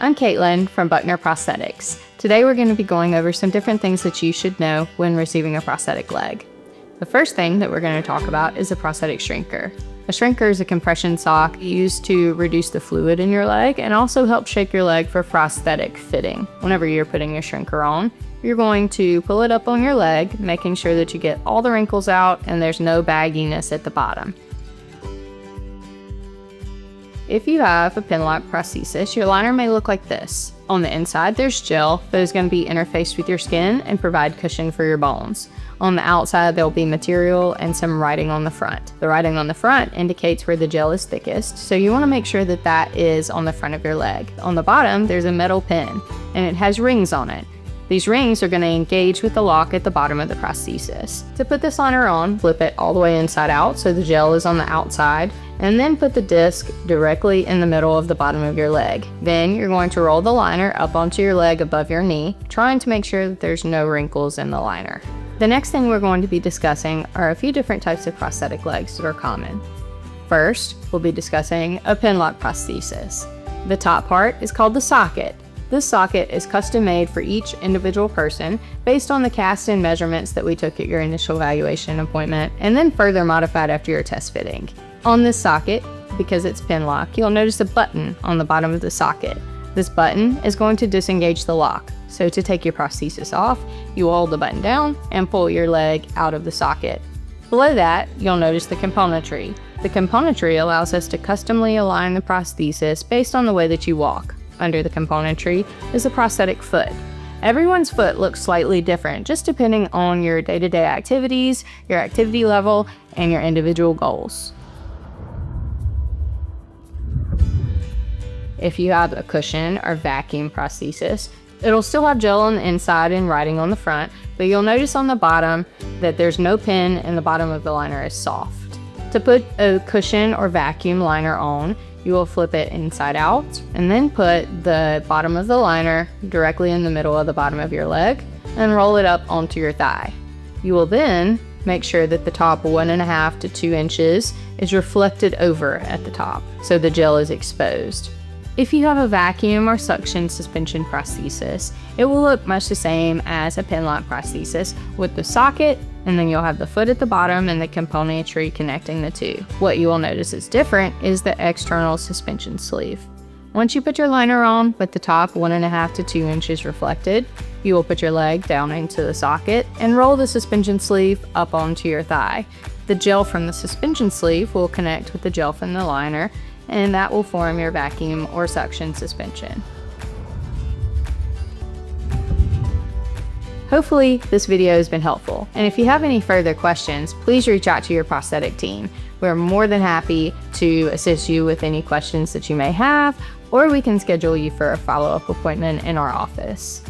I'm Caitlin from Buckner Prosthetics. Today we're going to be going over some different things that you should know when receiving a prosthetic leg. The first thing that we're going to talk about is a prosthetic shrinker. A shrinker is a compression sock used to reduce the fluid in your leg and also help shape your leg for prosthetic fitting. Whenever you're putting your shrinker on, you're going to pull it up on your leg, making sure that you get all the wrinkles out and there's no bagginess at the bottom. If you have a pin-lock prosthesis, your liner may look like this. On the inside, there's gel that is going to be interfaced with your skin and provide cushion for your bones. On the outside, there'll be material and some writing on the front. The writing on the front indicates where the gel is thickest, so you want to make sure that that is on the front of your leg. On the bottom, there's a metal pin, and it has rings on it. These rings are going to engage with the lock at the bottom of the prosthesis. To put this liner on, flip it all the way inside out so the gel is on the outside, and then put the disc directly in the middle of the bottom of your leg. Then you're going to roll the liner up onto your leg above your knee, trying to make sure that there's no wrinkles in the liner. The next thing we're going to be discussing are a few different types of prosthetic legs that are common. First, we'll be discussing a pin-lock prosthesis. The top part is called the socket. This socket is custom made for each individual person based on the cast-in measurements that we took at your initial evaluation appointment and then further modified after your test fitting. On this socket, because it's pin lock, you'll notice a button on the bottom of the socket. This button is going to disengage the lock. So to take your prosthesis off, you will hold the button down and pull your leg out of the socket. Below that, you'll notice the componentry. The componentry allows us to customly align the prosthesis based on the way that you walk. Under the componentry is a prosthetic foot. Everyone's foot looks slightly different, just depending on your day-to-day activities, your activity level, and your individual goals. If you have a cushion or vacuum prosthesis, it'll still have gel on the inside and writing on the front, but you'll notice on the bottom that there's no pin and the bottom of the liner is soft. To put a cushion or vacuum liner on, you will flip it inside out and then put the bottom of the liner directly in the middle of the bottom of your leg and roll it up onto your thigh. You will then make sure that the top 1.5 to 2 inches is reflected over at the top, so the gel is exposed. If you have a vacuum or suction suspension prosthesis, it will look much the same as a pin-lock prosthesis with the socket, and then you'll have the foot at the bottom and the componentry connecting the two. What you will notice is different is the external suspension sleeve. Once you put your liner on with the top 1.5 to 2 inches reflected, you will put your leg down into the socket and roll the suspension sleeve up onto your thigh. The gel from the suspension sleeve will connect with the gel from the liner, and that will form your vacuum or suction suspension. Hopefully this video has been helpful, and if you have any further questions, please reach out to your prosthetic team. We're more than happy to assist you with any questions that you may have, or we can schedule you for a follow-up appointment in our office.